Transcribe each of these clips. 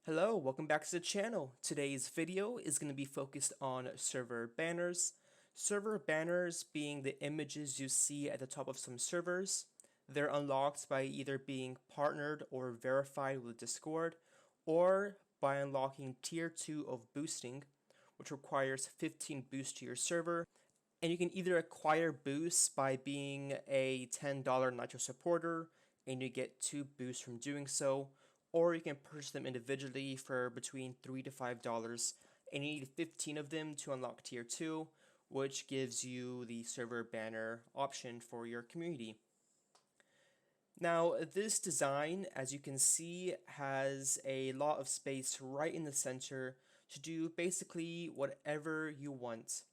Hello, welcome back to the channel. Today's video is going to be focused on server banners. Server banners being the images you see at the top of some servers. They're unlocked by either being partnered or verified with Discord, or by unlocking tier 2 of boosting, which requires 15 boosts to your server. And you can either acquire boosts by being a $10 Nitro supporter, and you get 2 boosts from doing so, or you can purchase them individually for between $3 to $5, and you need 15 of them to unlock tier 2, which gives you the server banner option for your community. Now, this design, as you can see, has a lot of space right in the center to do basically whatever you want.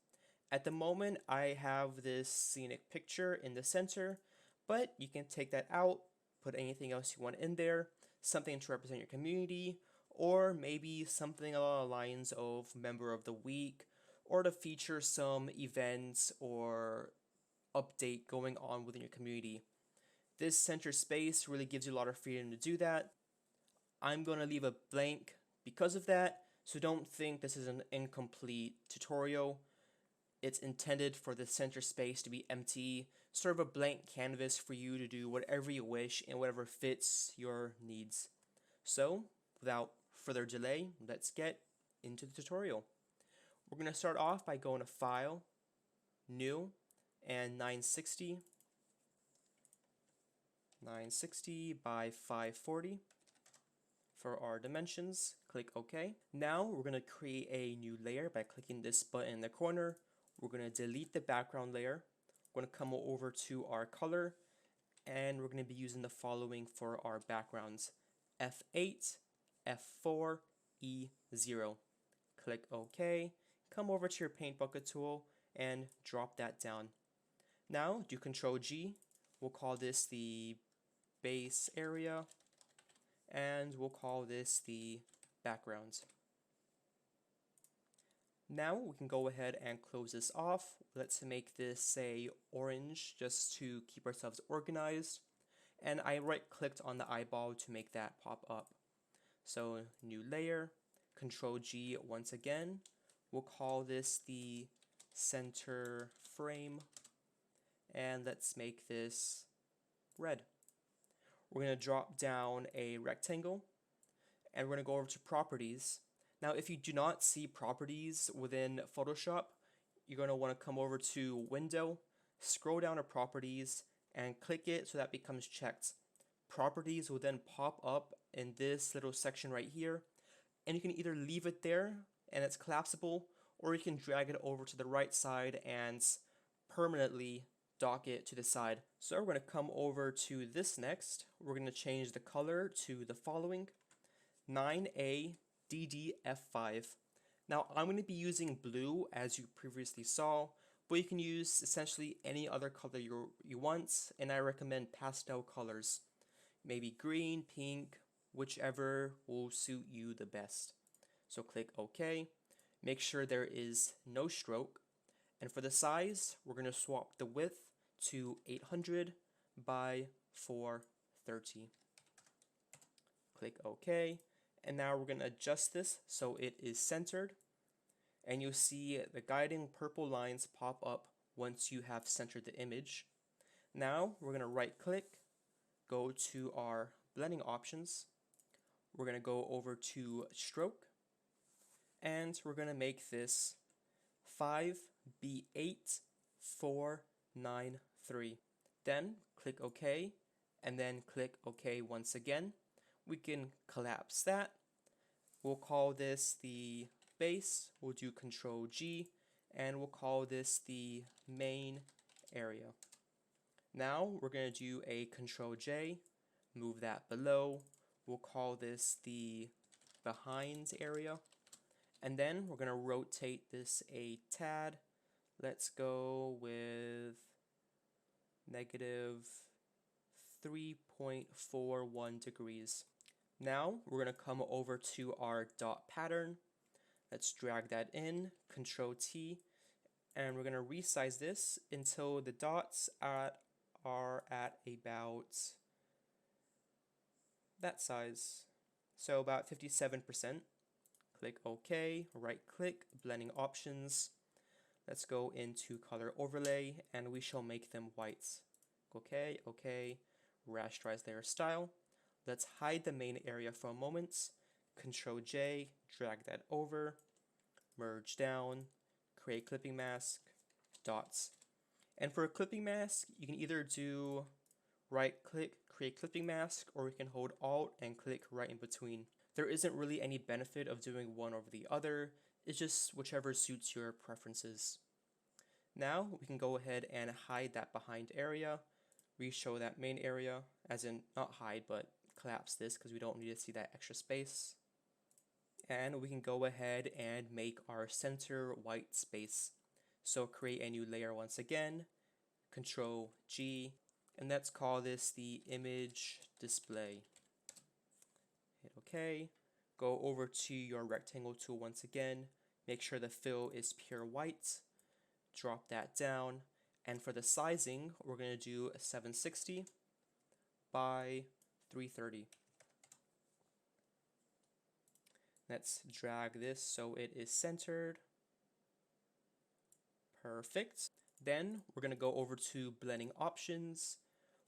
At the moment, I have this scenic picture in the center, but you can take that out, put anything else you want in there, something to represent your community, or maybe something along the lines of Member of the Week, or to feature some events or update going on within your community. This center space really gives you a lot of freedom to do that. I'm going to leave a blank because of that, so don't think this is an incomplete tutorial. It's intended for the center space to be empty, sort of a blank canvas for you to do whatever you wish and whatever fits your needs. So, without further delay, let's get into the tutorial. We're going to start off by going to File, New, and 960 by 540 for our dimensions. Click OK. Now we're going to create a new layer by clicking this button in the corner. We're going to delete the background layer. We're going to come over to our color, and we're going to be using the following for our backgrounds: F8, F4, E0. Click OK. Come over to your paint bucket tool and drop that down. Now do Ctrl G. We'll call this the base area, and we'll call this the background. Now we can go ahead and close this off. Let's make this say orange just to keep ourselves organized. And I right clicked on the eyeball to make that pop up. So new layer, Control G once again. We'll call this the center frame. And let's make this red. We're going to drop down a rectangle, and we're going to go over to properties. Now, if you do not see properties within Photoshop, you're going to want to come over to Window, scroll down to Properties, and click it so that becomes checked. Properties will then pop up in this little section right here, and you can either leave it there and it's collapsible, or you can drag it over to the right side and permanently dock it to the side. So we're going to come over to this next. We're going to change the color to the following: 9A DDF5. Now I'm going to be using blue as you previously saw, but you can use essentially any other color you want, and I recommend pastel colors. Maybe green, pink, whichever will suit you the best. So click OK. Make sure there is no stroke. And for the size, we're going to swap the width to 800 by 430. Click OK. And now we're going to adjust this so it is centered. And you'll see the guiding purple lines pop up once you have centered the image. Now we're going to right click, go to our blending options. We're going to go over to stroke, and we're going to make this 5B8493. Then click OK, and then click OK once again. We can collapse that. We'll call this the base. We'll do Control G, and we'll call this the main area. Now we're going to do a Control J, move that below. We'll call this the behind area. And then we're going to rotate this a tad. Let's go with negative 3.41 degrees. Now we're going to come over to our dot pattern. Let's drag that in, Control T, and we're going to resize this until the dots are at about that size. So about 57%. Click OK, right click, blending options. Let's go into color overlay and we shall make them whites. Okay, okay, rasterize layer style. Let's hide the main area for a moment. Control J, drag that over, merge down, create clipping mask, dots. And for a clipping mask, you can either do right click, create clipping mask, or you can hold Alt and click right in between. There isn't really any benefit of doing one over the other, it's just whichever suits your preferences. Now we can go ahead and hide that behind area, re-show that main area, as in not hide but collapse this because we don't need to see that extra space. And we can go ahead and make our center white space. So create a new layer once again, Control G, and let's call this the image display. Hit OK. Go over to your rectangle tool once again, make sure the fill is pure white, drop that down, and for the sizing we're going to do a 760 by 330. Let's drag this so it is centered. Perfect. Then we're going to go over to blending options.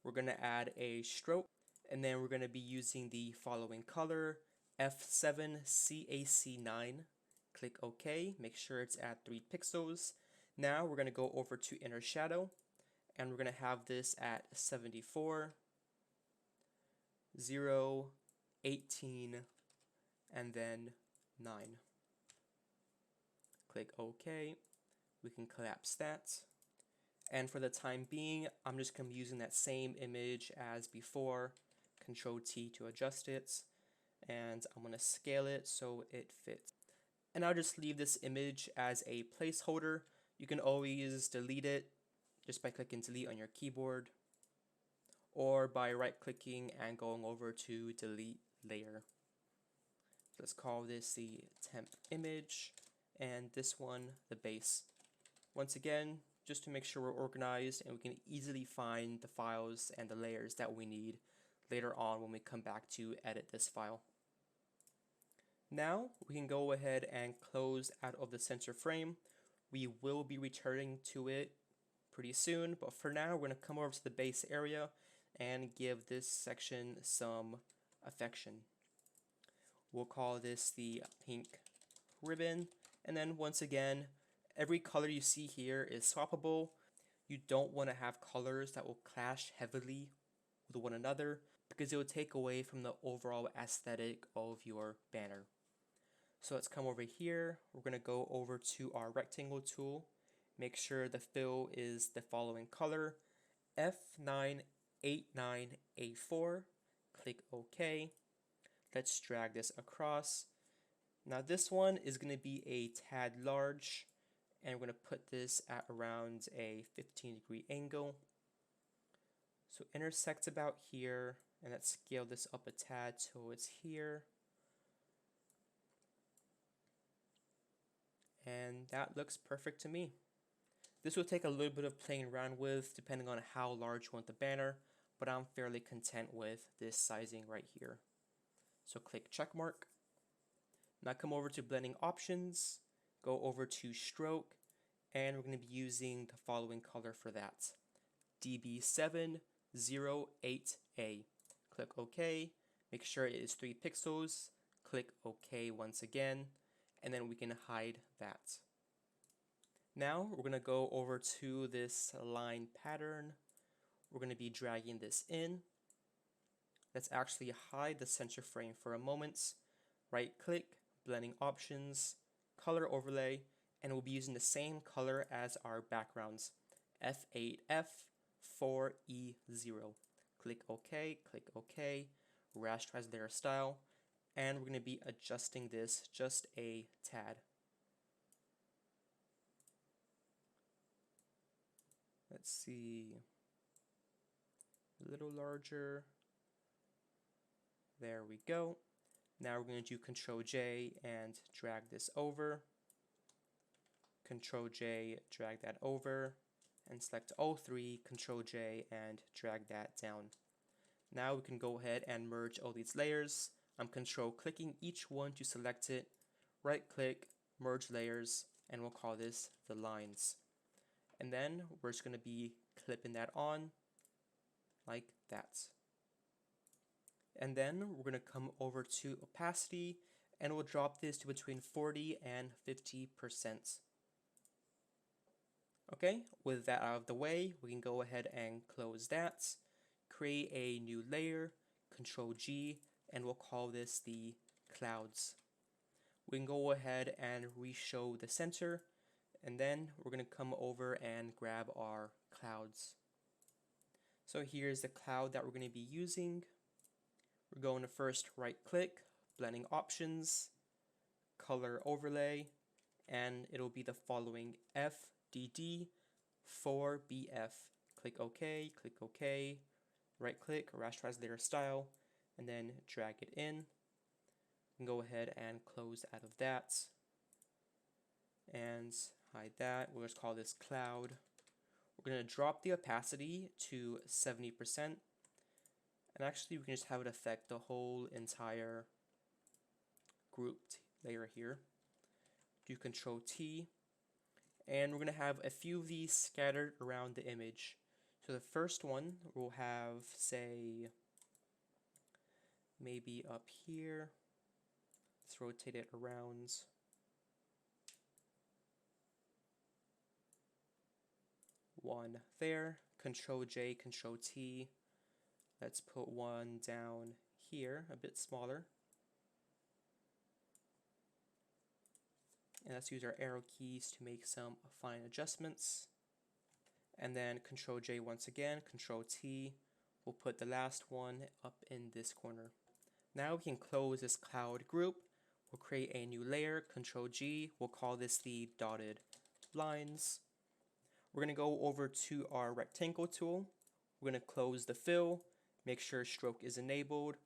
We're going to add a stroke, and then we're going to be using the following color, F7 CAC9. Click OK, make sure it's at 3 pixels. Now we're going to go over to inner shadow, and we're going to have this at 74, 0, 18, and then 9. Click OK. We can collapse that. And for the time being, I'm just going to be using that same image as before. Control T to adjust it. And I'm going to scale it so it fits. And I'll just leave this image as a placeholder. You can always delete it just by clicking delete on your keyboard, or by right clicking and going over to delete layer. Let's call this the temp image, and this one the base. Once again, just to make sure we're organized and we can easily find the files and the layers that we need later on when we come back to edit this file. Now we can go ahead and close out of the center frame. We will be returning to it pretty soon, but for now we're going to come over to the base area and give this section some affection. We'll call this the pink ribbon, and then once again, every color you see here is swappable. You don't want to have colors that will clash heavily with one another because it will take away from the overall aesthetic of your banner. So let's come over here. We're going to go over to our rectangle tool. Make sure the fill is the following color, F989A4. Click OK. Let's drag this across. Now this one is going to be a tad large, and we're going to put this at around a 15-degree angle. So intersect about here, and let's scale this up a tad till it's here. And that looks perfect to me. This will take a little bit of playing around with depending on how large you want the banner, but I'm fairly content with this sizing right here. So click check mark. Now come over to blending options, go over to stroke, and we're going to be using the following color for that, DB708A. Click OK, make sure it is 3 pixels, click OK once again, and then we can hide that. Now we're going to go over to this line pattern. We're going to be dragging this in. Let's actually hide the center frame for a moment. Right click, blending options, color overlay, and we'll be using the same color as our backgrounds, F8F4E0. Click OK, rasterize layer style, and we're going to be adjusting this just a tad. Let's see, a little larger. There we go. Now we're going to do Control J and drag this over. Control J, drag that over, and select all three, Control J, and drag that down. Now we can go ahead and merge all these layers. I'm control clicking each one to select it, right click, merge layers, and we'll call this the lines. And then we're just going to be clipping that on like that. And then we're going to come over to opacity and we'll drop this to between 40 and 50%. Okay, with that out of the way, we can go ahead and close that, create a new layer, Control G, and we'll call this the clouds. We can go ahead and re-show the center, and then we're going to come over and grab our clouds. So here's the cloud that we're going to be using. We're going to first right click, blending options, color overlay, and it'll be the following FDD 4BF. Click OK, right click, rasterize layer style, and then drag it in. And go ahead and close out of that and hide that. We'll just call this cloud. We're going to drop the opacity to 70%, and actually we can just have it affect the whole entire grouped layer here. Do Control T, and we're going to have a few of these scattered around the image. So the first one we'll have, say, maybe up here. Let's rotate it around. One there. Control J, Control T. Let's put one down here, a bit smaller. And let's use our arrow keys to make some fine adjustments. And then Control J once again, Control T. We'll put the last one up in this corner. Now we can close this cloud group. We'll create a new layer, Control G. We'll call this the dotted lines. We're going to go over to our rectangle tool. We're going to close the fill, make sure stroke is enabled,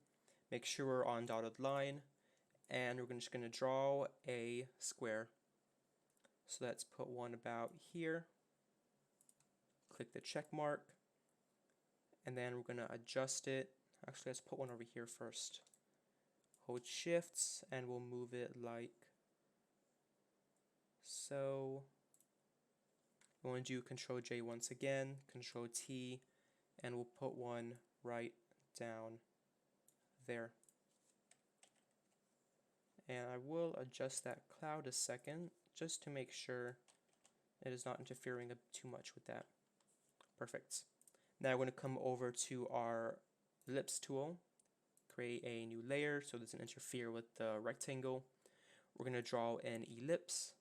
make sure we're on dotted line, and we're just going to draw a square. So let's put one about here. Click the check mark, and then we're going to adjust it. Actually, let's put one over here first. Hold shifts and we'll move it like so. We want to do Control J once again, Control T, and we'll put one right down there. And I will adjust that cloud a second just to make sure it is not interfering too much with that. Perfect. Now we're going to come over to our ellipse tool, create a new layer so it doesn't interfere with the rectangle. We're going to draw an ellipse.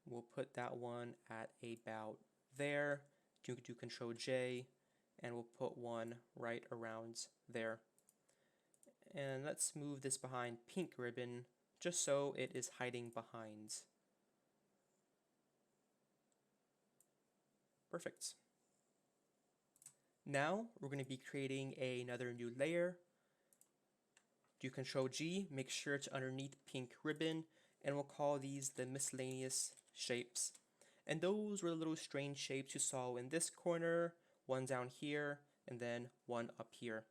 We'll put that one at about there. Do Control J, and we'll put one right around there. And let's move this behind pink ribbon just so it is hiding behind. Perfect. Now we're going to be creating another new layer. Do Control G, make sure it's underneath pink ribbon, and we'll call these the miscellaneous shapes. And those were the little strange shapes you saw in this corner, one down here, and then one up here.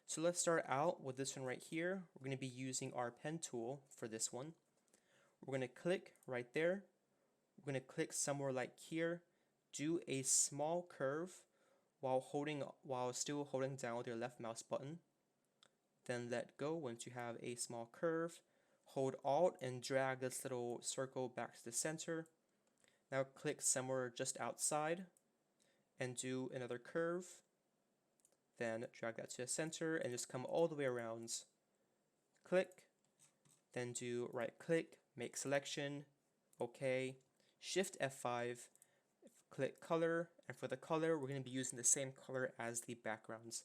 So let's start out with this one right here. We're going to be using our pen tool for this one. We're going to click right there. We're going to click somewhere like here. Do a small curve while still holding down with your left mouse button. Then let go once you have a small curve. Hold Alt and drag this little circle back to the center. Now click somewhere just outside and do another curve. Then drag that to the center and just come all the way around. Click, then do right click, make selection, OK, Shift F5, click color, and for the color we're going to be using the same color as the backgrounds.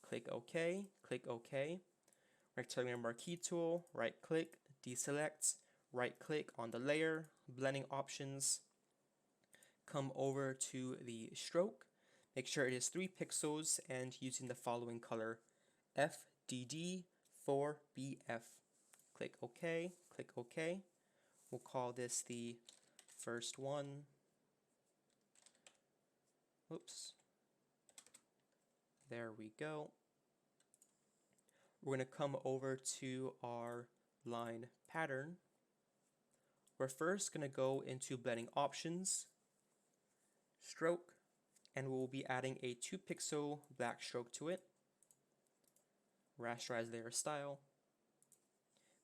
Click OK, rectangular marquee tool, right click, deselect, right click on the layer, blending options, come over to the stroke, make sure it is 3 pixels and using the following color, FDD 4BF. Click OK, we'll call this the first one. Oops. There we go. We're going to come over to our line pattern. We're first going to go into blending options, stroke, and we'll be adding a 2 pixel black stroke to it. Rasterize layer style.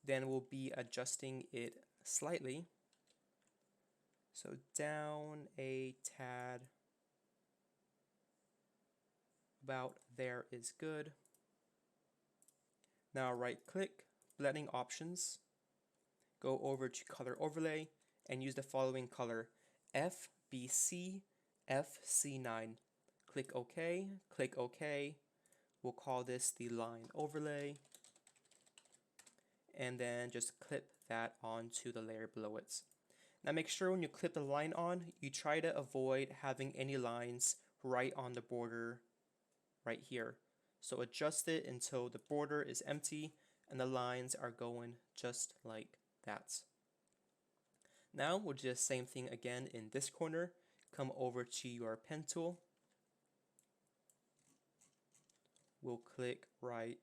Then we'll be adjusting it slightly. So down a tad, about there is good. Now right click, blending options, go over to color overlay and use the following color, FBC FC9. Click OK, click OK. We'll call this the line overlay. And then just clip that onto the layer below it. Now make sure when you clip the line on, you try to avoid having any lines right on the border right here. So adjust it until the border is empty and the lines are going just like that. Now we'll do the same thing again in this corner. Come over to your pen tool. We'll click right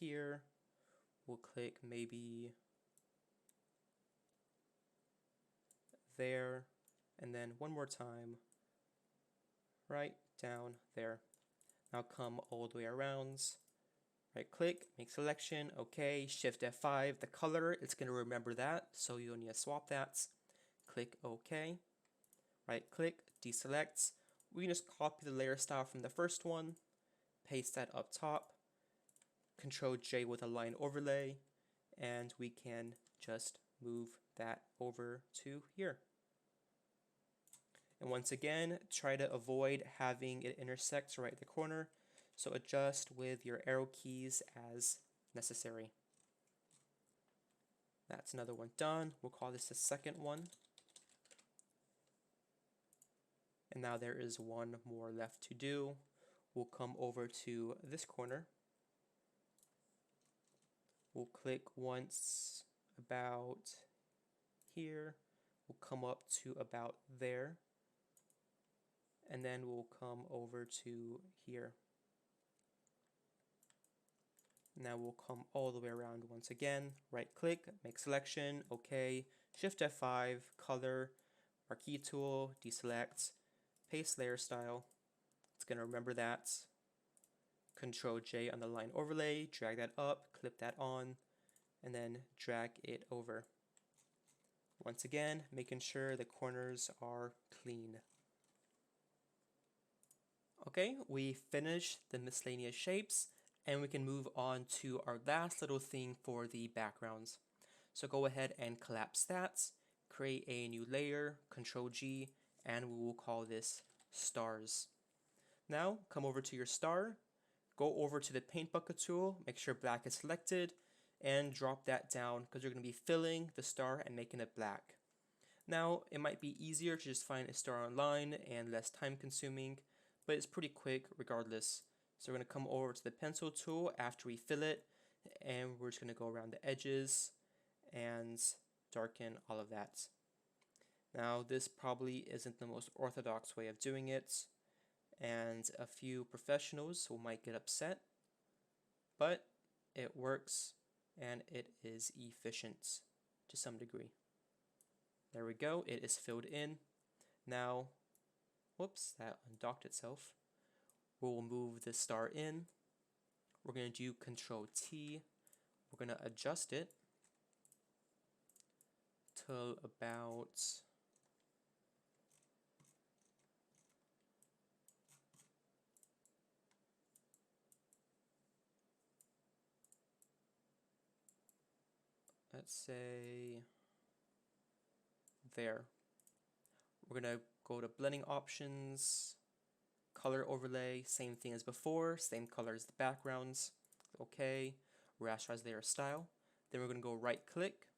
here. We'll click maybe there, and then one more time, right down there. Now come all the way around, right click, make selection, OK, Shift F5, the color, it's going to remember that, so you'll need to swap that. Click OK, right click, deselect. We can just copy the layer style from the first one, paste that up top, Control J with a line overlay, and we can just move that over to here. And once again, try to avoid having it intersect right at the corner, so adjust with your arrow keys as necessary. That's another one done. We'll call this the second one. And now there is one more left to do. We'll come over to this corner. We'll click once about here. We'll come up to about there. And then we'll come over to here. Now we'll come all the way around once again. Right click, make selection, OK, Shift F5, color, our key tool, deselect, paste layer style. It's going to remember that. Control J on the line overlay, drag that up, clip that on, and then drag it over. Once again, making sure the corners are clean. Okay, we finished the miscellaneous shapes, and we can move on to our last little thing for the backgrounds. So go ahead and collapse that, create a new layer, Control G, and we will call this stars. Now come over to your star, go over to the paint bucket tool, make sure black is selected, and drop that down because you're going to be filling the star and making it black. Now it might be easier to just find a star online and less time consuming, but it's pretty quick regardless. So we're going to come over to the pencil tool after we fill it, and we're just going to go around the edges and darken all of that. Now this probably isn't the most orthodox way of doing it, and a few professionals who might get upset, but it works and it is efficient to some degree. There we go, it is filled in. Now, whoops, that undocked itself. We'll move the star in. We're going to do Control T. We're going to adjust it till about let's say there. We're going to go to blending options, color overlay, same thing as before, same color as the backgrounds. OK, rasterize layer style. Then we're going to go right click,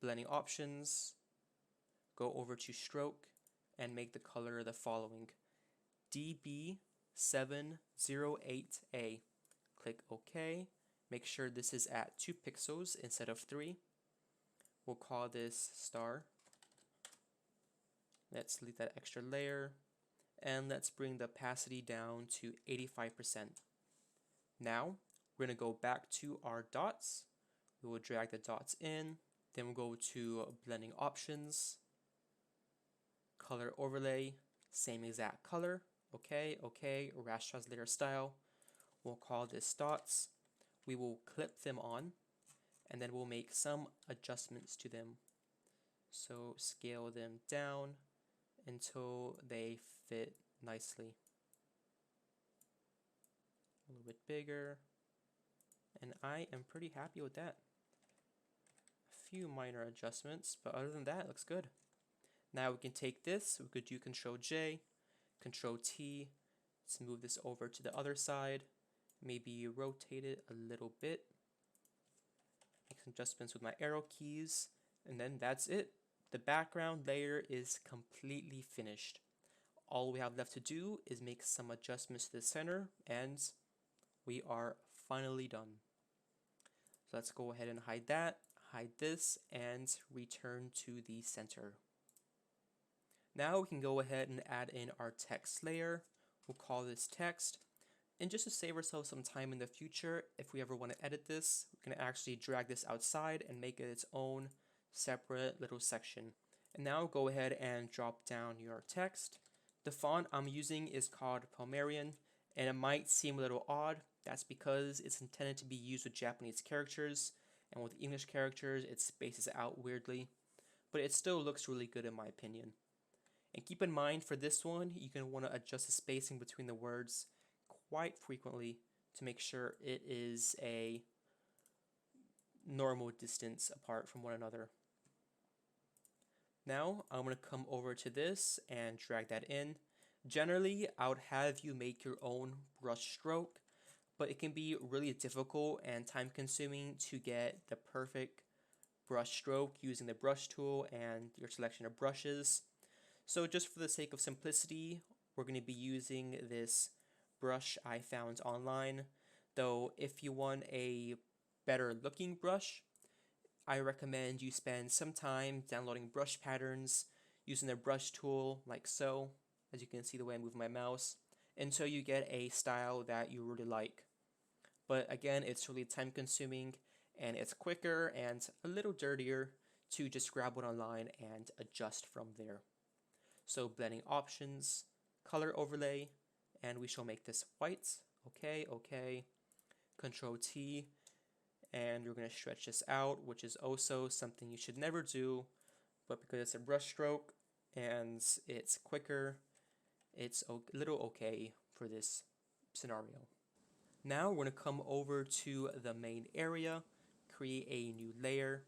blending options, go over to stroke, and make the color the following, DB708A. Click OK. Make sure this is at 2 pixels instead of 3. We'll call this star. Let's delete that extra layer, and let's bring the opacity down to 85%. Now, we're going to go back to our dots. We will drag the dots in. Then we'll go to blending options, color overlay, same exact color. Okay, raster translator style. We'll call this dots. We will clip them on, and then we'll make some adjustments to them. So scale them down until they fit nicely. A little bit bigger, and I am pretty happy with that. A few minor adjustments, but other than that, it looks good. Now we can take this, we could do Control J, Control T, let's move this over to the other side, maybe rotate it a little bit, make some adjustments with my arrow keys, and then that's it. The background layer is completely finished. All we have left to do is make some adjustments to the center, and we are finally done. So let's go ahead and hide that, hide this, and return to the center. Now we can go ahead and add in our text layer. We'll call this text. And just to save ourselves some time in the future, if we ever want to edit this, we can actually drag this outside and make it its own separate little section. And now go ahead and drop down your text. The font I'm using is called Palmarian, and it might seem a little odd. That's because it's intended to be used with Japanese characters, and with English characters it spaces out weirdly. But it still looks really good in my opinion. And keep in mind, for this one, you're going to want to adjust the spacing between the words quite frequently to make sure it is a normal distance apart from one another. Now, I'm going to come over to this and drag that in. Generally, I would have you make your own brush stroke, but it can be really difficult and time consuming to get the perfect brush stroke using the brush tool and your selection of brushes. So just for the sake of simplicity, we're going to be using this brush I found online. Though if you want a better looking brush, I recommend you spend some time downloading brush patterns, using the brush tool like so, as you can see the way I move my mouse, until you get a style that you really like. But again, it's really time consuming and it's quicker and a little dirtier to just grab one online and adjust from there. So blending options, color overlay, and we shall make this white. Okay. Control T, and we're going to stretch this out, which is also something you should never do, but because it's a brush stroke and it's quicker, it's a little okay for this scenario. Now we're going to come over to the main area, create a new layer.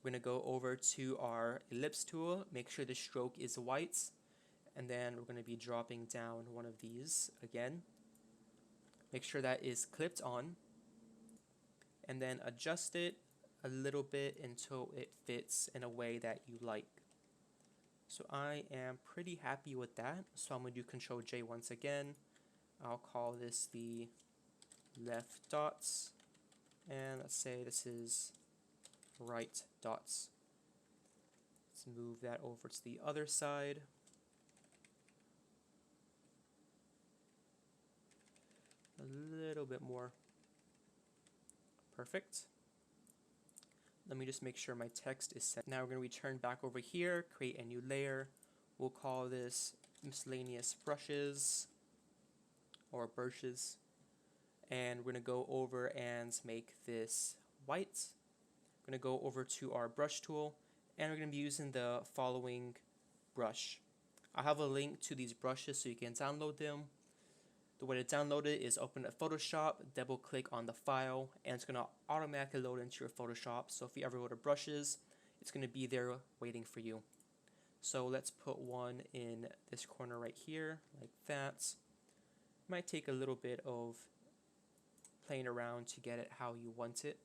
We're going to go over to our ellipse tool, make sure the stroke is white, and then we're going to be dropping down one of these again. Make sure that is clipped on, and then adjust it a little bit until it fits in a way that you like. So I am pretty happy with that, so I'm going to do Control J once again. I'll call this the left dots, and let's say this is right dots. Let's move that over to the other side. A little bit more. Perfect. Let me just make sure my text is set. Now we're going to return back over here, create a new layer. We'll call this Miscellaneous Brushes or Brushes. And we're going to go over and make this white. We're going to go over to our brush tool, and we're going to be using the following brush. I have a link to these brushes so you can download them. The way to download it is open up Photoshop, double click on the file, and it's going to automatically load into your Photoshop. So if you ever go to brushes, it's going to be there waiting for you. So let's put one in this corner right here, like that. Might take a little bit of playing around to get it how you want it.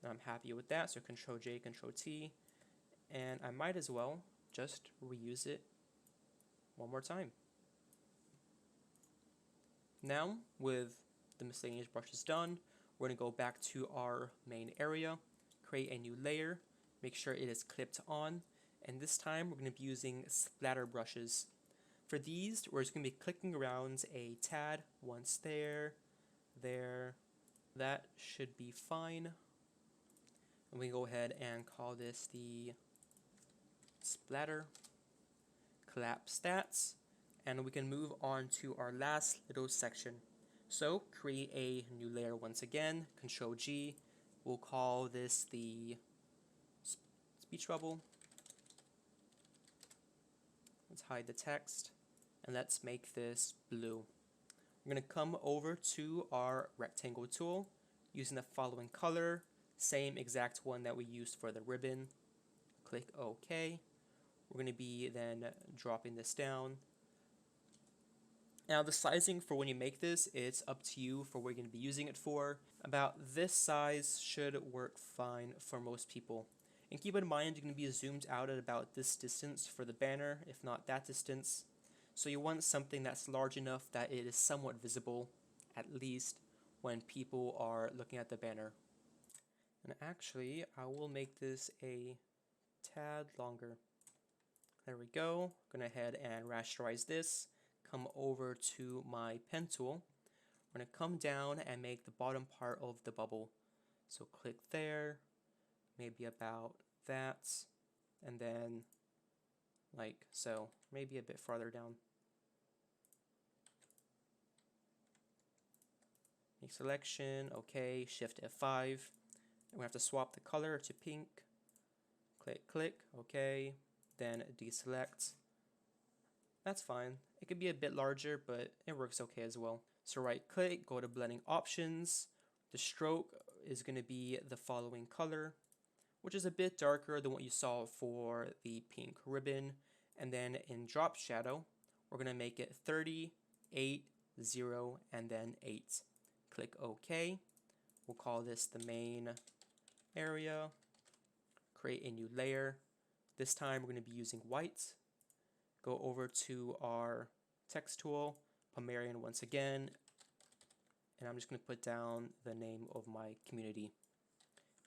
And I'm happy with that, so Control J, Control T, and I might as well just reuse it one more time. Now, with the miscellaneous brushes done, we're going to go back to our main area, create a new layer, make sure it is clipped on, and this time we're going to be using splatter brushes. For these, we're just going to be clicking around a tad, once there, there. That should be fine. And we go ahead and call this the splatter collapse stats. And we can move on to our last little section. So create a new layer once again, Control G. We'll call this the speech bubble. Let's hide the text, and let's make this blue. We're going to come over to our rectangle tool using the following color, same exact one that we used for the ribbon. Click OK. We're going to be then dropping this down. Now the sizing for when you make this, it's up to you for what you're going to be using it for. About this size should work fine for most people. And keep in mind you're going to be zoomed out at about this distance for the banner, if not that distance. So you want something that's large enough that it is somewhat visible, at least when people are looking at the banner. And actually, I will make this a tad longer. There we go. I'm going to head and rasterize this. Come over to my pen tool. We're going to come down and make the bottom part of the bubble. So click there, maybe about that, and then like so, maybe a bit farther down. Make selection, okay, Shift F5. And we have to swap the color to pink. Click, click, okay, then deselect. That's fine. It could be a bit larger, but it works okay as well. So right click, go to blending options. The stroke is going to be the following color, which is a bit darker than what you saw for the pink ribbon. And then in drop shadow, we're going to make it 30, 8, 0, and then 8. Click OK. We'll call this the main area. Create a new layer. This time we're going to be using white. Go over to our text tool, Pomerian once again, and I'm just going to put down the name of my community.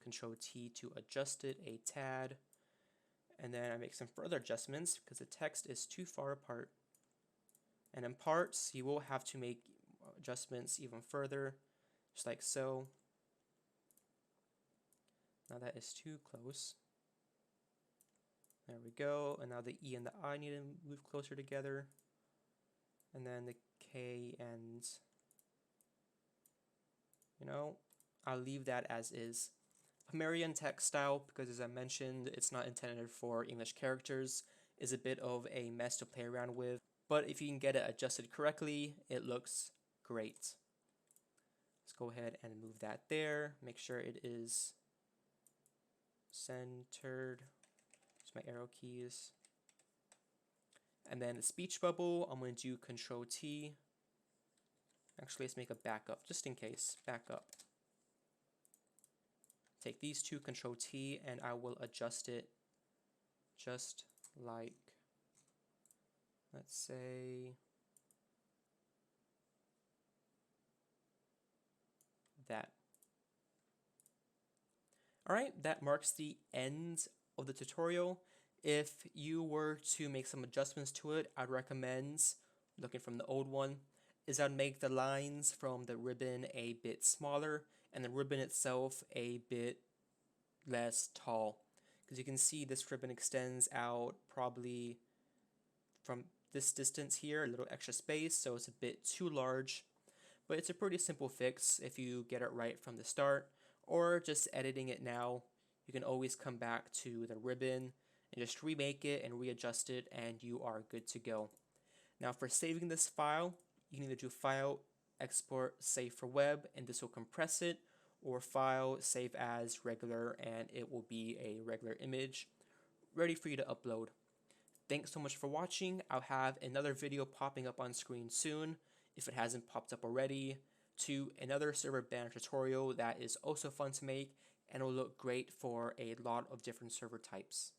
Control T to adjust it a tad, and then I make some further adjustments because the text is too far apart. And in parts, you will have to make adjustments even further, just like so. Now that is too close. There we go, and now the E and the I need to move closer together, and then the K and, I'll leave that as is. Pomerian text style, because as I mentioned, it's not intended for English characters, is a bit of a mess to play around with, but if you can get it adjusted correctly, it looks great. Let's go ahead and move that there, make sure it is centered. My arrow keys. And then the speech bubble, I'm going to do Control T. Actually, let's make a backup, just in case. Backup. Take these two, Control T, and I will adjust it just like, let's say, that. Alright, that marks the end of the tutorial. If you were to make some adjustments to it, I'd recommend, looking from the old one, is I'd make the lines from the ribbon a bit smaller and the ribbon itself a bit less tall. Because you can see this ribbon extends out probably from this distance here, a little extra space, so it's a bit too large. But it's a pretty simple fix if you get it right from the start, or just editing it now. You can always come back to the ribbon and just remake it and readjust it, and you are good to go. Now for saving this file, you can either do File, Export, Save for Web, and this will compress it, or File, Save as regular, and it will be a regular image ready for you to upload. Thanks so much for watching. I'll have another video popping up on screen soon, if it hasn't popped up already, to another server banner tutorial that is also fun to make and will look great for a lot of different server types.